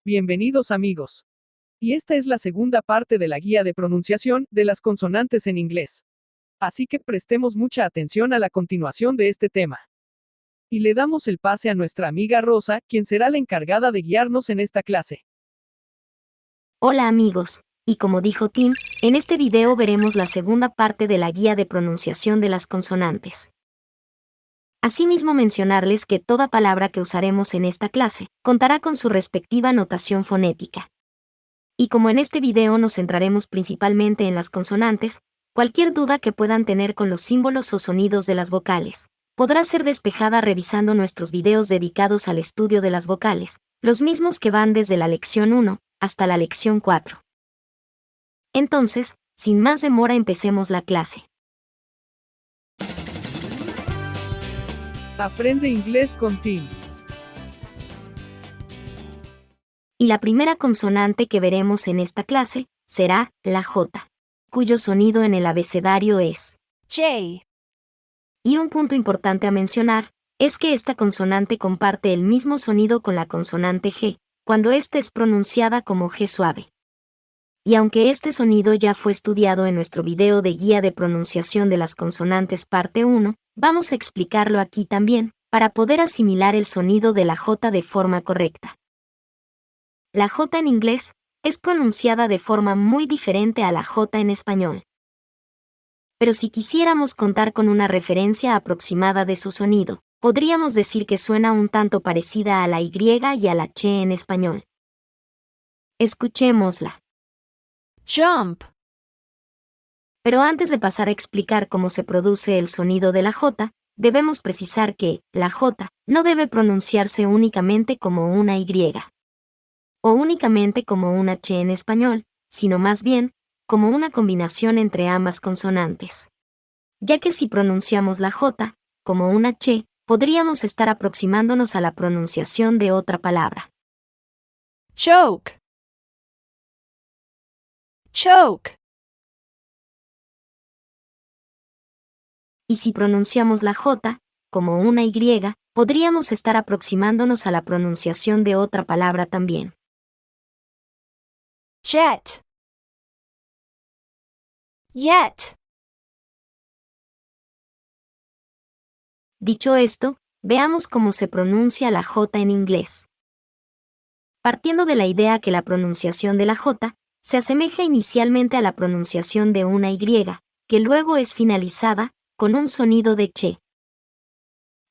Bienvenidos amigos. Y esta es la segunda parte de la guía de pronunciación de las consonantes en inglés. Así que prestemos mucha atención a la continuación de este tema. Y le damos el pase a nuestra amiga Rosa, quien será la encargada de guiarnos en esta clase. Hola amigos, y como dijo Tim, en este video veremos la segunda parte de la guía de pronunciación de las consonantes. Asimismo mencionarles que toda palabra que usaremos en esta clase contará con su respectiva notación fonética. Y como en este video nos centraremos principalmente en las consonantes, cualquier duda que puedan tener con los símbolos o sonidos de las vocales podrá ser despejada revisando nuestros videos dedicados al estudio de las vocales, los mismos que van desde la lección 1 hasta la lección 4. Entonces, sin más demora empecemos la clase. Aprende inglés con Tim. Y la primera consonante que veremos en esta clase será la J, cuyo sonido en el abecedario es J. Y un punto importante a mencionar es que esta consonante comparte el mismo sonido con la consonante G, cuando ésta es pronunciada como G suave. Y aunque este sonido ya fue estudiado en nuestro video de guía de pronunciación de las consonantes parte 1, vamos a explicarlo aquí también, para poder asimilar el sonido de la J de forma correcta. La J en inglés es pronunciada de forma muy diferente a la J en español. Pero si quisiéramos contar con una referencia aproximada de su sonido, podríamos decir que suena un tanto parecida a la Y y a la Ch en español. Escuchémosla. Jump. Pero antes de pasar a explicar cómo se produce el sonido de la J, debemos precisar que la J no debe pronunciarse únicamente como una Y o únicamente como una Ch en español, sino más bien como una combinación entre ambas consonantes. Ya que si pronunciamos la J como una Ch, podríamos estar aproximándonos a la pronunciación de otra palabra. Choke. Choke. Y si pronunciamos la J como una Y, podríamos estar aproximándonos a la pronunciación de otra palabra también. Jet. Yet. Dicho esto, veamos cómo se pronuncia la J en inglés. Partiendo de la idea que la pronunciación de la J se asemeja inicialmente a la pronunciación de una Y, que luego es finalizada con un sonido de Ch.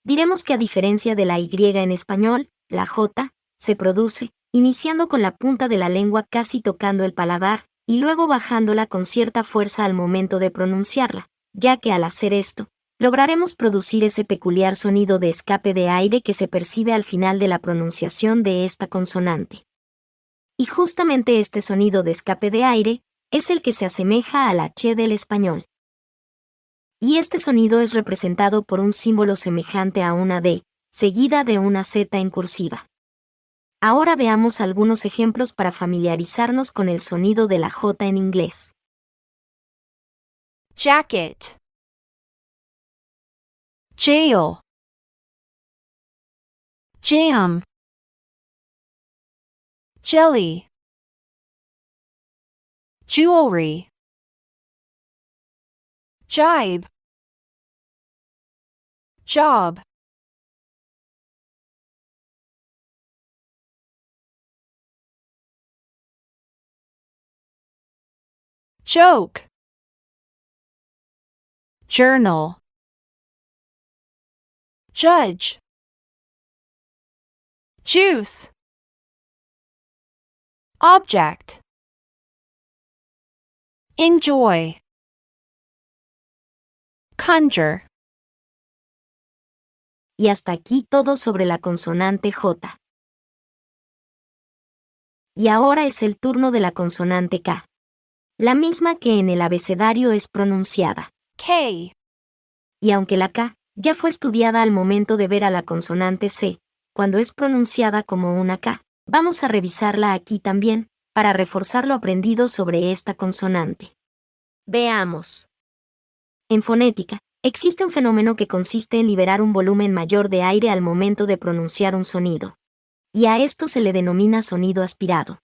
Diremos que a diferencia de la Y en español, la J se produce iniciando con la punta de la lengua casi tocando el paladar y luego bajándola con cierta fuerza al momento de pronunciarla, ya que al hacer esto, lograremos producir ese peculiar sonido de escape de aire que se percibe al final de la pronunciación de esta consonante. Y justamente este sonido de escape de aire es el que se asemeja a la Ch del español. Y este sonido es representado por un símbolo semejante a una D, seguida de una Z en cursiva. Ahora veamos algunos ejemplos para familiarizarnos con el sonido de la J en inglés. Jacket. Jail. Jam. Jelly. Jewelry. Jibe. Job. Joke. Journal. Judge. Juice. Object. Enjoy. Conjure. Y hasta aquí todo sobre la consonante J. Y ahora es el turno de la consonante K. La misma que en el abecedario es pronunciada. K. Y aunque la K ya fue estudiada al momento de ver a la consonante C, cuando es pronunciada como una K, vamos a revisarla aquí también, para reforzar lo aprendido sobre esta consonante. Veamos. En fonética, existe un fenómeno que consiste en liberar un volumen mayor de aire al momento de pronunciar un sonido. y a esto se le denomina sonido aspirado.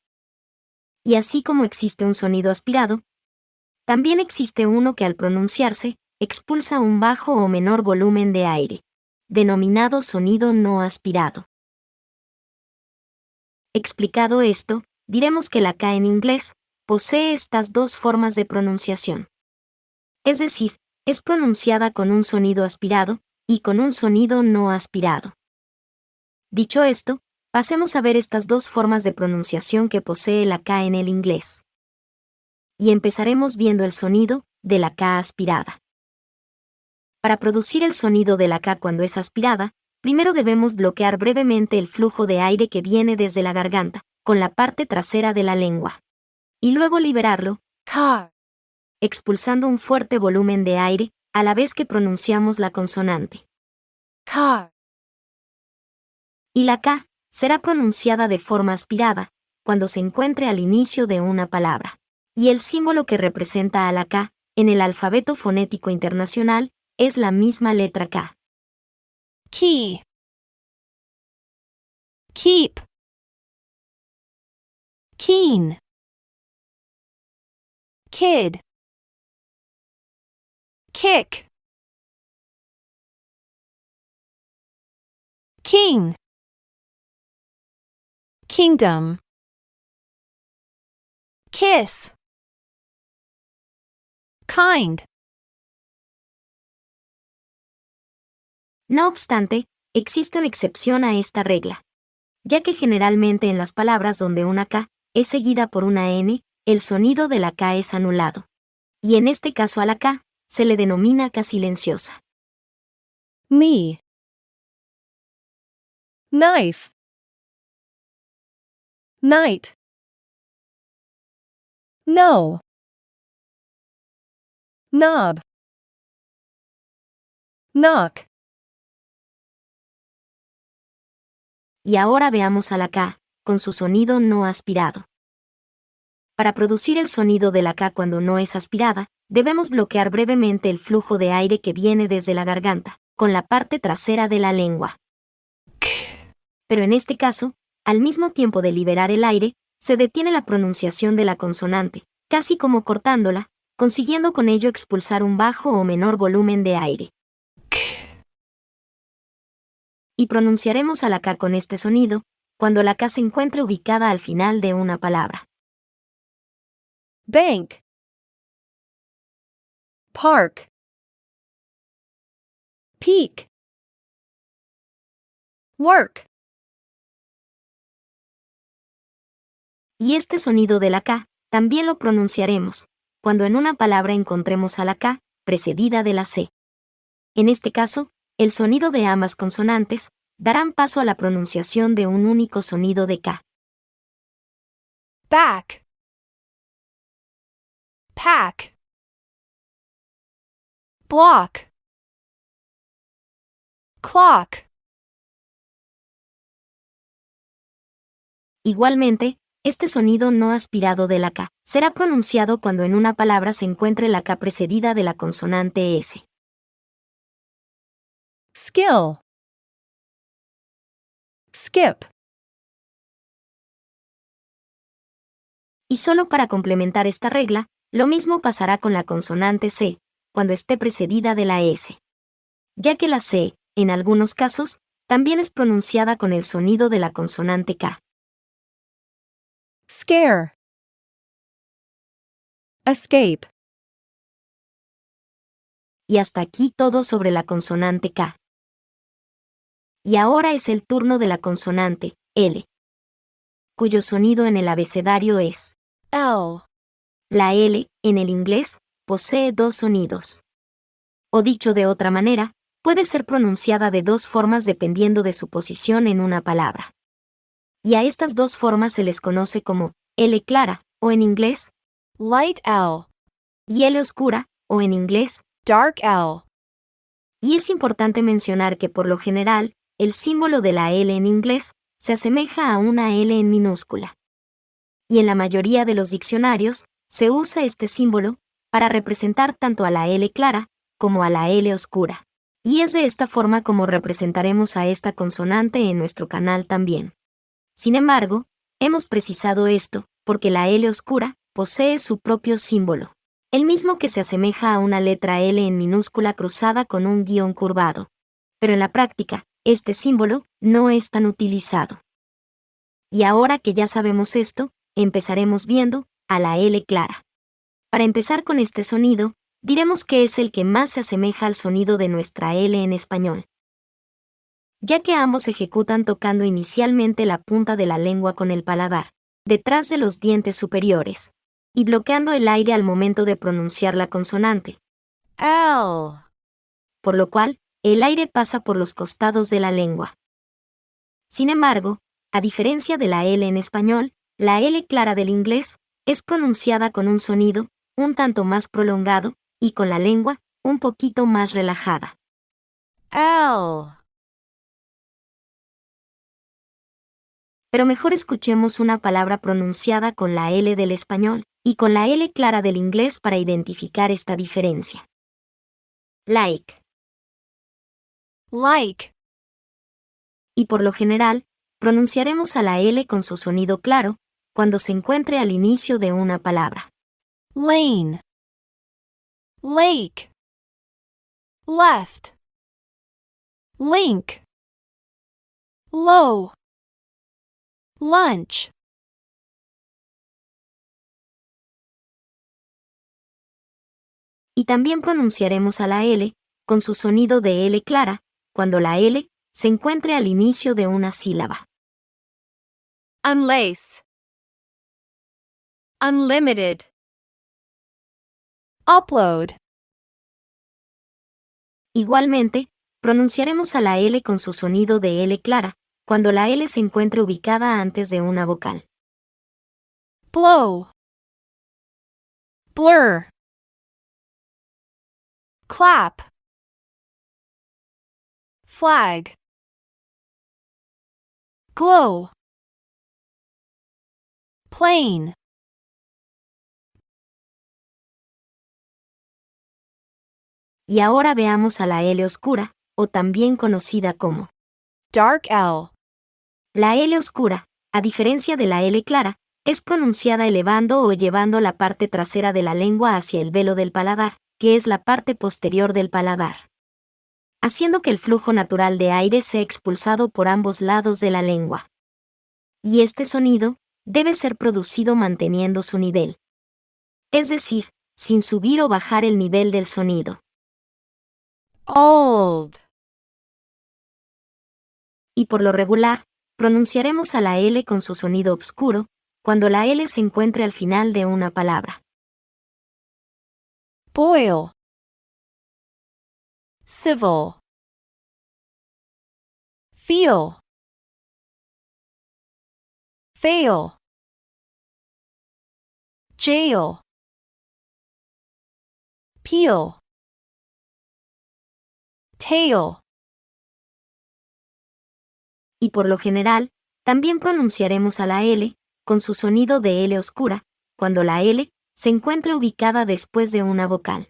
Y así como existe un sonido aspirado, también existe uno que al pronunciarse, expulsa un bajo o menor volumen de aire, denominado sonido no aspirado. Explicado esto, diremos que la K en inglés posee estas dos formas de pronunciación. Es decir, es pronunciada con un sonido aspirado y con un sonido no aspirado. Dicho esto, pasemos a ver estas dos formas de pronunciación que posee la K en el inglés. Y empezaremos viendo el sonido de la K aspirada. Para producir el sonido de la K cuando es aspirada, primero debemos bloquear brevemente el flujo de aire que viene desde la garganta, con la parte trasera de la lengua. Y luego liberarlo, car, expulsando un fuerte volumen de aire a la vez que pronunciamos la consonante. car, Y la K será pronunciada de forma aspirada cuando se encuentre al inicio de una palabra. Y el símbolo que representa a la K en el alfabeto fonético internacional es la misma letra K. key, keep, keen, kid, kick, king, kingdom, kiss, kind. No obstante, existe una excepción a esta regla, ya que generalmente en las palabras donde una K es seguida por una N, el sonido de la K es anulado. Y en este caso a la K se le denomina K silenciosa. knee, knife, night, no, knob, knock. Y ahora veamos a la K, con su sonido no aspirado. Para producir el sonido de la K cuando no es aspirada, debemos bloquear brevemente el flujo de aire que viene desde la garganta, con la parte trasera de la lengua. Pero en este caso, al mismo tiempo de liberar el aire, se detiene la pronunciación de la consonante, casi como cortándola, consiguiendo con ello expulsar un bajo o menor volumen de aire. Y pronunciaremos a la K con este sonido, cuando la K se encuentre ubicada al final de una palabra. Bank, park, peak, work. Y este sonido de la K también lo pronunciaremos, cuando en una palabra encontremos a la K precedida de la C. En este caso, el sonido de ambas consonantes darán paso a la pronunciación de un único sonido de K. Back, pack, block, clock. Igualmente, este sonido no aspirado de la K será pronunciado cuando en una palabra se encuentre la K precedida de la consonante S. Skill, skip, Y solo para complementar esta regla, lo mismo pasará con la consonante C, cuando esté precedida de la S. Ya que la C, en algunos casos, también es pronunciada con el sonido de la consonante K. scare, escape. Y hasta aquí todo sobre la consonante K. Y ahora es el turno de la consonante L, cuyo sonido en el abecedario es L, la L, en el inglés, posee dos sonidos. O dicho de otra manera, puede ser pronunciada de dos formas dependiendo de su posición en una palabra. Y a estas dos formas se les conoce como L clara, o en inglés, light L, y L oscura, o en inglés. dark L. Y es importante mencionar que por lo general, el símbolo de la L en inglés se asemeja a una L en minúscula. Y en la mayoría de los diccionarios, se usa este símbolo para representar tanto a la L clara como a la L oscura. Y es de esta forma como representaremos a esta consonante en nuestro canal también. Sin embargo, hemos precisado esto, porque la L oscura posee su propio símbolo, el mismo que se asemeja a una letra L en minúscula cruzada con un guión curvado. Pero en la práctica, este símbolo no es tan utilizado. Y ahora que ya sabemos esto, empezaremos viendo a la L clara. Para empezar con este sonido, diremos que es el que más se asemeja al sonido de nuestra L en español, ya que ambos se ejecutan tocando inicialmente la punta de la lengua con el paladar, detrás de los dientes superiores, y bloqueando el aire al momento de pronunciar la consonante, L, por lo cual, el aire pasa por los costados de la lengua. Sin embargo, a diferencia de la L en español, la L clara del inglés es pronunciada con un sonido un tanto más prolongado y con la lengua un poquito más relajada. L, Pero mejor escuchemos una palabra pronunciada con la L del español y con la L clara del inglés para identificar esta diferencia. Like. like, Y por lo general, pronunciaremos a la L con su sonido claro cuando se encuentre al inicio de una palabra. lane, lake, left, link, low, lunch, Y también pronunciaremos a la L con su sonido de L clara cuando la L se encuentre al inicio de una sílaba. Unlace. Unlimited. upload, Igualmente, pronunciaremos a la L con su sonido de L clara cuando la L se encuentre ubicada antes de una vocal. blow, blur, clap, flag, glow, plane, Y ahora veamos a la L oscura, o también conocida como. dark L, La L oscura, a diferencia de la L clara, es pronunciada elevando o llevando la parte trasera de la lengua hacia el velo del paladar, que es la parte posterior del paladar, haciendo que el flujo natural de aire sea expulsado por ambos lados de la lengua. Y este sonido debe ser producido manteniendo su nivel, es decir, sin subir o bajar el nivel del sonido. old, Y por lo regular, pronunciaremos a la L con su sonido obscuro cuando la L se encuentre al final de una palabra. boil, civil, feel, fail, jail, peel, tail, Y por lo general, también pronunciaremos a la L con su sonido de L oscura cuando la L se encuentre ubicada después de una vocal.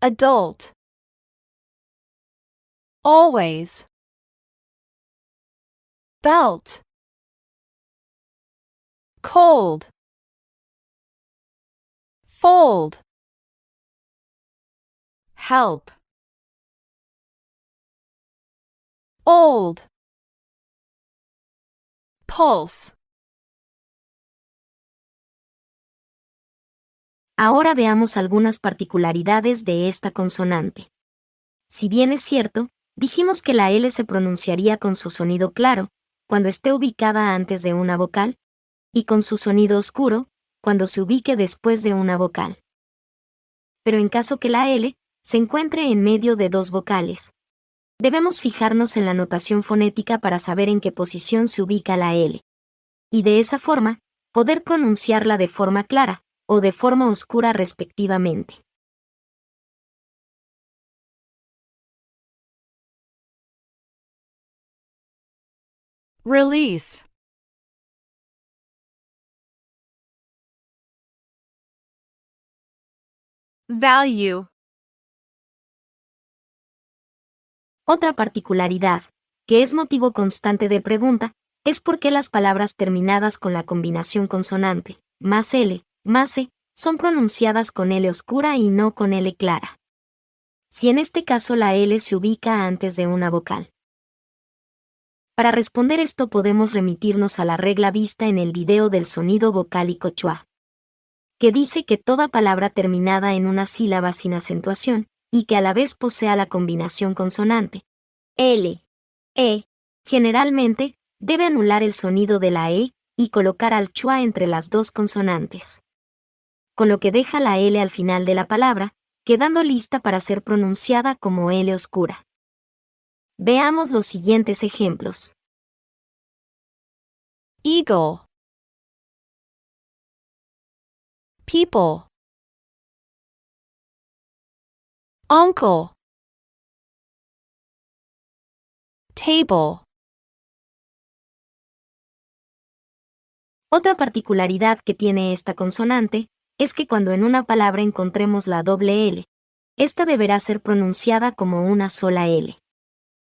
adult, always, belt, cold, fold, help, old, pulse, Ahora veamos algunas particularidades de esta consonante. Si bien es cierto, dijimos que la L se pronunciaría con su sonido claro cuando esté ubicada antes de una vocal, y con su sonido oscuro cuando se ubique después de una vocal. Pero en caso que la L se encuentre en medio de dos vocales, debemos fijarnos en la notación fonética para saber en qué posición se ubica la L, y de esa forma, poder pronunciarla de forma clara o de forma oscura respectivamente. release, Value. Otra particularidad, que es motivo constante de pregunta, es porque las palabras terminadas con la combinación consonante, más L, más E, son pronunciadas con L oscura y no con L clara. Si en este caso la L se ubica antes de una vocal. Para responder esto podemos remitirnos a la regla vista en el video del sonido vocálico chua, que dice que toda palabra terminada en una sílaba sin acentuación, y que a la vez posea la combinación consonante L, E, generalmente, debe anular el sonido de la E y colocar al chua entre las dos consonantes, con lo que deja la L al final de la palabra, quedando lista para ser pronunciada como L oscura. Veamos los siguientes ejemplos. Eagle. People. Uncle. Table. Otra particularidad que tiene esta consonante es que cuando en una palabra encontremos la doble L, esta deberá ser pronunciada como una sola L.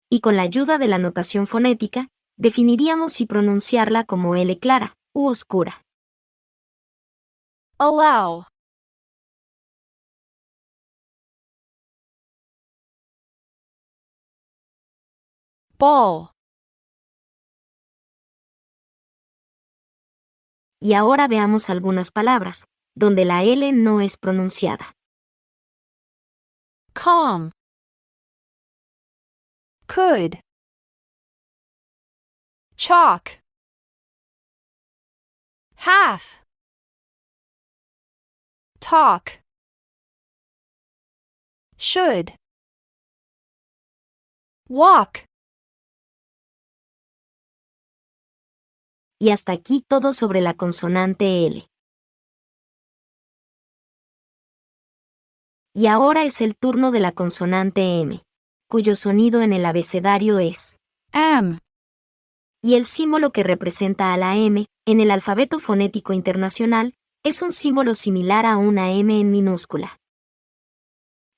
Y con la ayuda de la notación fonética, definiríamos si pronunciarla como L clara u oscura. Allow. Ball. Y ahora veamos algunas palabras, donde la L no es pronunciada. Calm. Could. Chalk. Half. Talk. Should. Walk. Y hasta aquí todo sobre la consonante L. Y ahora es el turno de la consonante M, cuyo sonido en el abecedario es M. Y el símbolo que representa a la M, en el alfabeto fonético internacional, es un símbolo similar a una M en minúscula.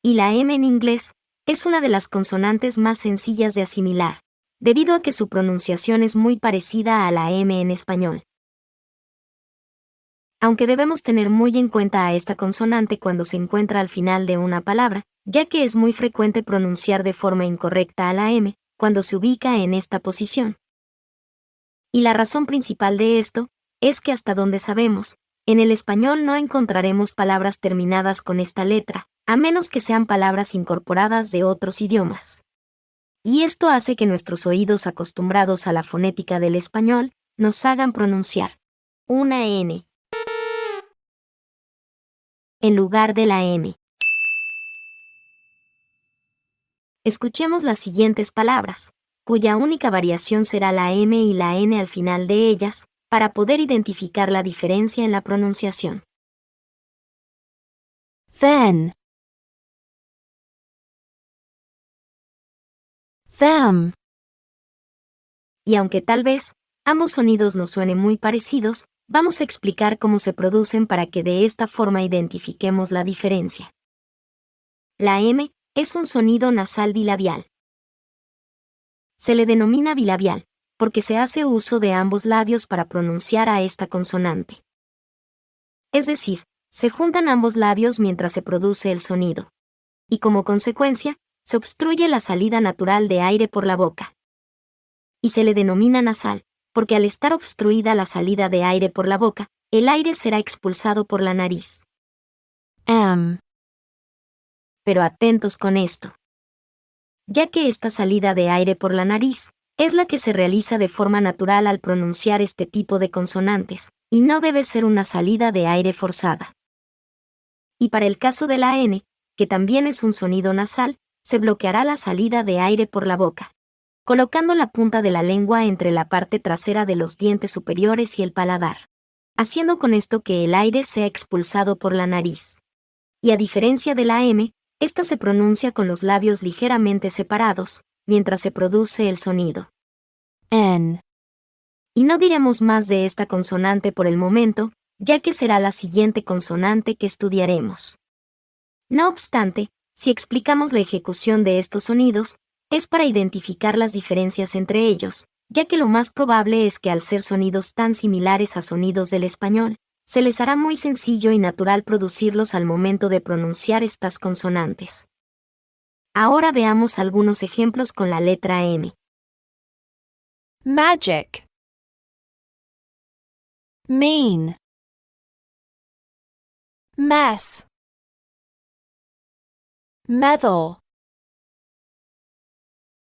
Y la M en inglés es una de las consonantes más sencillas de asimilar, debido a que su pronunciación es muy parecida a la M en español. Aunque debemos tener muy en cuenta a esta consonante cuando se encuentra al final de una palabra, ya que es muy frecuente pronunciar de forma incorrecta a la M cuando se ubica en esta posición. Y la razón principal de esto es que hasta donde sabemos, en el español no encontraremos palabras terminadas con esta letra, a menos que sean palabras incorporadas de otros idiomas. Y esto hace que nuestros oídos acostumbrados a la fonética del español nos hagan pronunciar una N en lugar de la M. Escuchemos las siguientes palabras, cuya única variación será la M y la N al final de ellas, para poder identificar la diferencia en la pronunciación. Then. Them. Y aunque tal vez ambos sonidos nos suenen muy parecidos, vamos a explicar cómo se producen para que de esta forma identifiquemos la diferencia. La M es un sonido nasal bilabial. Se le denomina bilabial porque se hace uso de ambos labios para pronunciar a esta consonante. Es decir, se juntan ambos labios mientras se produce el sonido. Y como consecuencia, se obstruye la salida natural de aire por la boca. Y se le denomina nasal, porque al estar obstruida la salida de aire por la boca, el aire será expulsado por la nariz. M. Pero atentos con esto. Ya que esta salida de aire por la nariz es la que se realiza de forma natural al pronunciar este tipo de consonantes, y no debe ser una salida de aire forzada. Y para el caso de la N, que también es un sonido nasal, se bloqueará la salida de aire por la boca, colocando la punta de la lengua entre la parte trasera de los dientes superiores y el paladar, haciendo con esto que el aire sea expulsado por la nariz. Y a diferencia de la M, esta se pronuncia con los labios ligeramente separados, mientras se produce el sonido. N. Y no diremos más de esta consonante por el momento, ya que será la siguiente consonante que estudiaremos. No obstante, si explicamos la ejecución de estos sonidos, es para identificar las diferencias entre ellos, ya que lo más probable es que al ser sonidos tan similares a sonidos del español, se les hará muy sencillo y natural producirlos al momento de pronunciar estas consonantes. Ahora veamos algunos ejemplos con la letra M. Magic. Mean. Mess. Metal.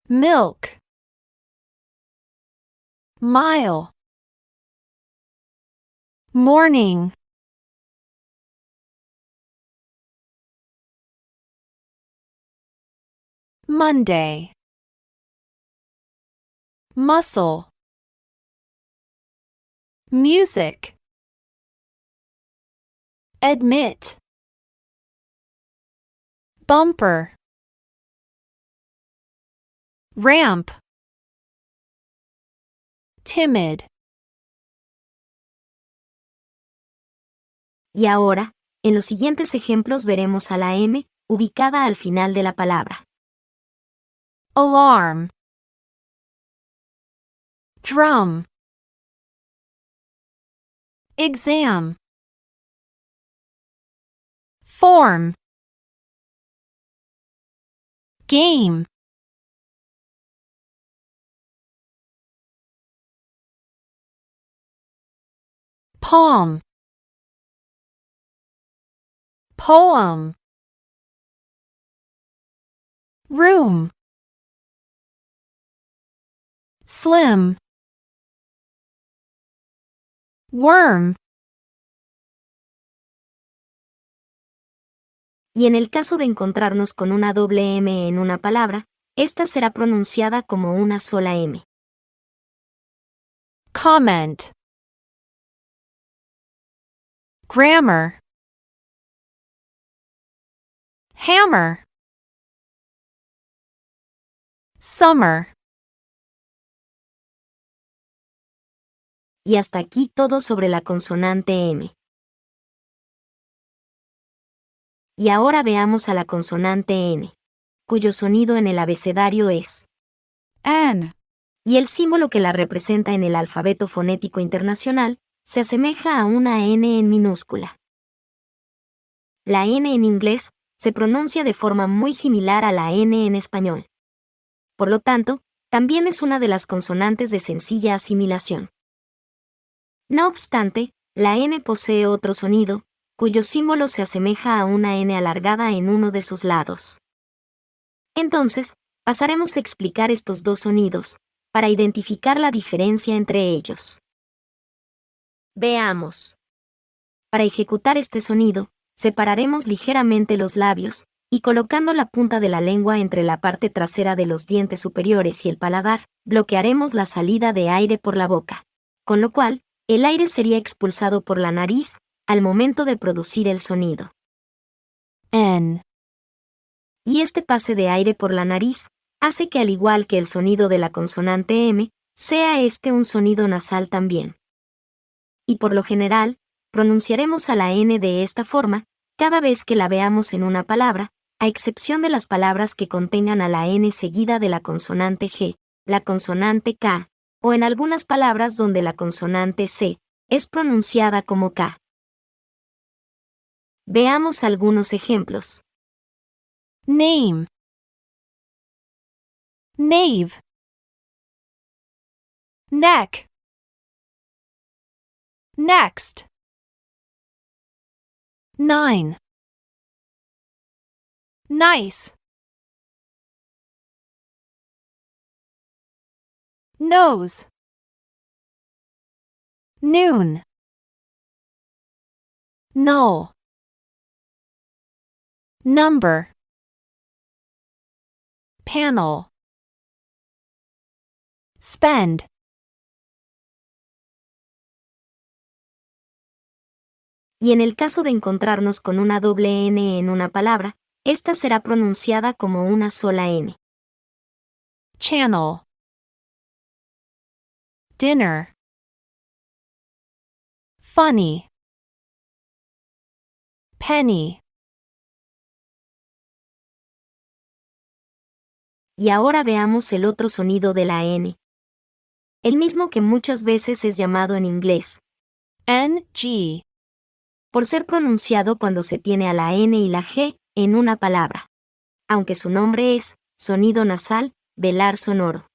Milk. Mile. Morning. Monday. Muscle. Music. Admit. Bumper. Ramp. Timid. Y ahora, en los siguientes ejemplos veremos a la M ubicada al final de la palabra. Alarm. Drum. Exam. Form. Game. Palm. Poem. Room. Slim. Worm. Y en el caso de encontrarnos con una doble M en una palabra, esta será pronunciada como una sola M. Comment. Grammar. Hammer. Summer. Y hasta aquí todo sobre la consonante M. Y ahora veamos a la consonante N, cuyo sonido en el abecedario es N. y el símbolo que la representa en el alfabeto fonético internacional se asemeja a una N en minúscula. La N en inglés se pronuncia de forma muy similar a la N en español. Por lo tanto, también es una de las consonantes de sencilla asimilación. No obstante, la N posee otro sonido, cuyo símbolo se asemeja a una N alargada en uno de sus lados. Entonces, pasaremos a explicar estos dos sonidos, para identificar la diferencia entre ellos. Veamos. Para ejecutar este sonido, separaremos ligeramente los labios, y colocando la punta de la lengua entre la parte trasera de los dientes superiores y el paladar, bloquearemos la salida de aire por la boca, con lo cual, el aire sería expulsado por la nariz al momento de producir el sonido. N. Y este pase de aire por la nariz hace que, al igual que el sonido de la consonante M, sea este un sonido nasal también. Y por lo general, pronunciaremos a la N de esta forma cada vez que la veamos en una palabra, a excepción de las palabras que contengan a la N seguida de la consonante G, la consonante K, o en algunas palabras donde la consonante C es pronunciada como K. Veamos algunos ejemplos. Name. Nave. Neck. Next. 9. Nice. Nose. Noon. Null. Number. Panel. Spend. Y en el caso de encontrarnos con una doble N en una palabra, esta será pronunciada como una sola N. Channel. Dinner. Funny. Penny. Y ahora veamos el otro sonido de la N. el mismo que muchas veces es llamado en inglés, ng, por ser pronunciado cuando se tiene a la N y la G en una palabra, aunque su nombre es sonido nasal, velar sonoro.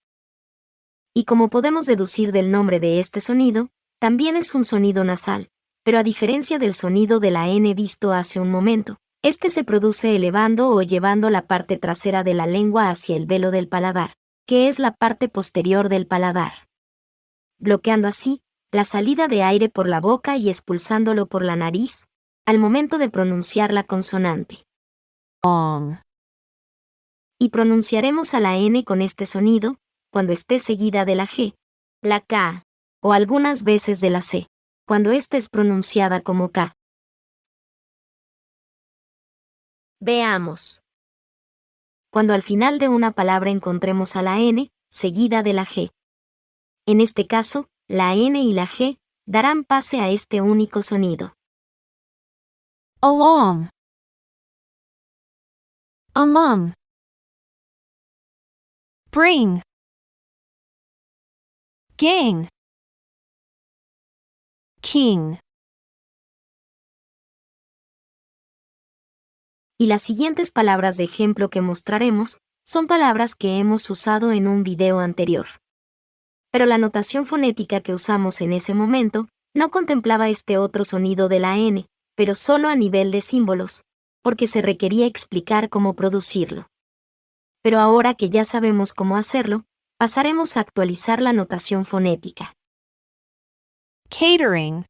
Y como podemos deducir del nombre de este sonido, también es un sonido nasal, pero a diferencia del sonido de la N visto hace un momento, este se produce elevando o llevando la parte trasera de la lengua hacia el velo del paladar, que es la parte posterior del paladar, bloqueando así la salida de aire por la boca y expulsándolo por la nariz al momento de pronunciar la consonante. long, Y pronunciaremos a la N con este sonido cuando esté seguida de la G, la K, o algunas veces de la C, cuando ésta es pronunciada como K. Veamos. Cuando al final de una palabra encontremos a la N, seguida de la G. En este caso, la N y la G darán pase a este único sonido. along, among, bring, gang, king. Y las siguientes palabras de ejemplo que mostraremos son palabras que hemos usado en un video anterior. Pero la notación fonética que usamos en ese momento no contemplaba este otro sonido de la N, pero solo a nivel de símbolos, porque se requería explicar cómo producirlo. Pero ahora que ya sabemos cómo hacerlo, pasaremos a actualizar la notación fonética. Catering,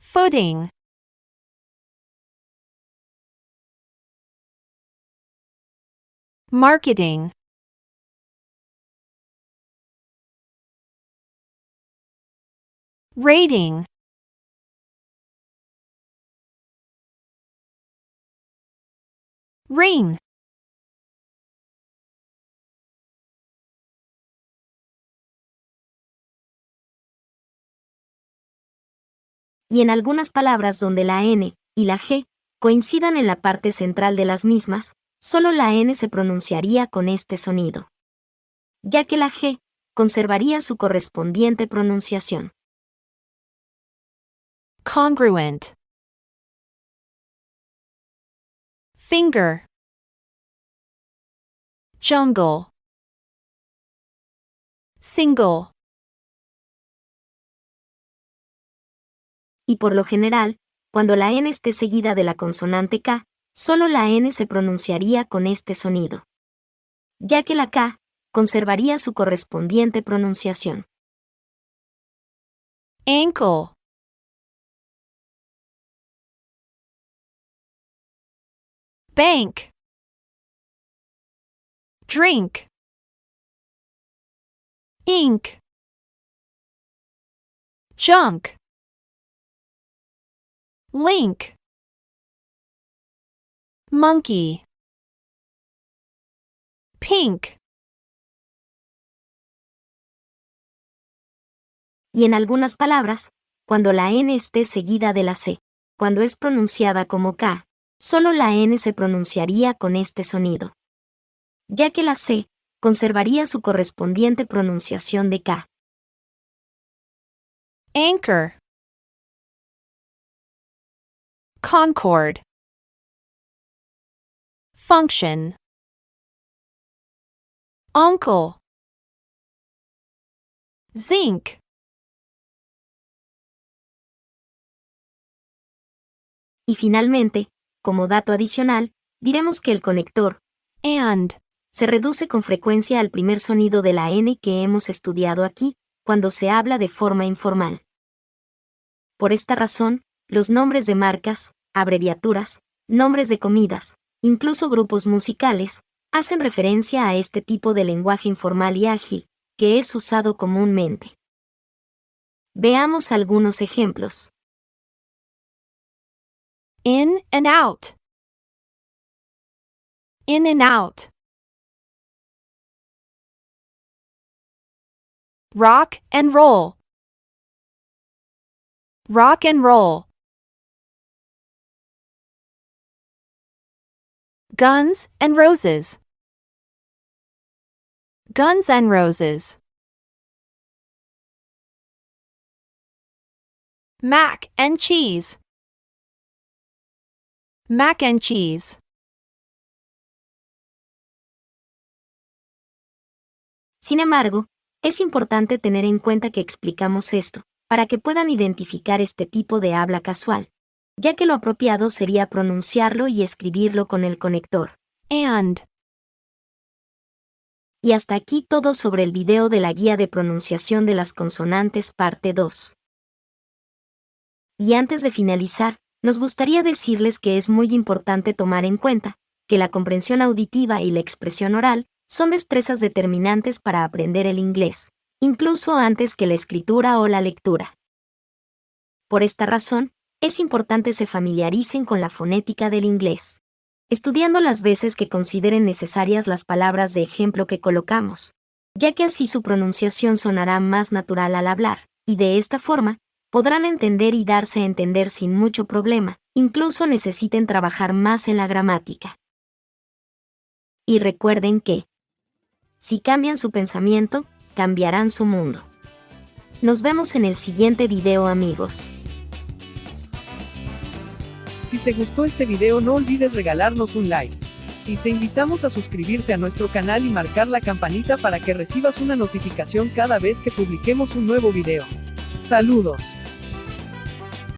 footing, marketing, rating, ring, Y en algunas palabras donde la N y la G coincidan en la parte central de las mismas, solo la N se pronunciaría con este sonido, ya que la G conservaría su correspondiente pronunciación. congruent, finger, jungle, single, Y por lo general, cuando la N esté seguida de la consonante K, solo la N se pronunciaría con este sonido, ya que la K conservaría su correspondiente pronunciación. ankle, bank, drink, ink, junk, link, monkey, pink, Y en algunas palabras, cuando la N esté seguida de la C, cuando es pronunciada como K, solo la N se pronunciaría con este sonido, ya que la C conservaría su correspondiente pronunciación de K. anchor, concord, function, uncle, zinc, Y finalmente, como dato adicional, diremos que el conector and, se reduce con frecuencia al primer sonido de la N que hemos estudiado aquí, cuando se habla de forma informal. Por esta razón, los nombres de marcas, abreviaturas, nombres de comidas, incluso grupos musicales, hacen referencia a este tipo de lenguaje informal y ágil, que es usado comúnmente. Veamos algunos ejemplos. in and out, in and out, rock and roll, rock and roll, Guns and Roses, Guns N' Roses. Mac and cheese. Mac and cheese. Sin embargo, es importante tener en cuenta que explicamos esto, para que puedan identificar este tipo de habla casual, ya que lo apropiado sería pronunciarlo y escribirlo con el conector And. Y hasta aquí todo sobre el video de la guía de pronunciación de las consonantes parte 2. Y antes de finalizar, nos gustaría decirles que es muy importante tomar en cuenta que la comprensión auditiva y la expresión oral son destrezas determinantes para aprender el inglés, incluso antes que la escritura o la lectura. Por esta razón, es importante se familiaricen con la fonética del inglés, estudiando las veces que consideren necesarias las palabras de ejemplo que colocamos, ya que así su pronunciación sonará más natural al hablar, y de esta forma, podrán entender y darse a entender sin mucho problema, incluso necesiten trabajar más en la gramática. Y recuerden que, si cambian su pensamiento, cambiarán su mundo. Nos vemos en el siguiente video, amigos. Si te gustó este video no olvides regalarnos un like. Y te invitamos a suscribirte a nuestro canal y marcar la campanita para que recibas una notificación cada vez que publiquemos un nuevo video. ¡Saludos!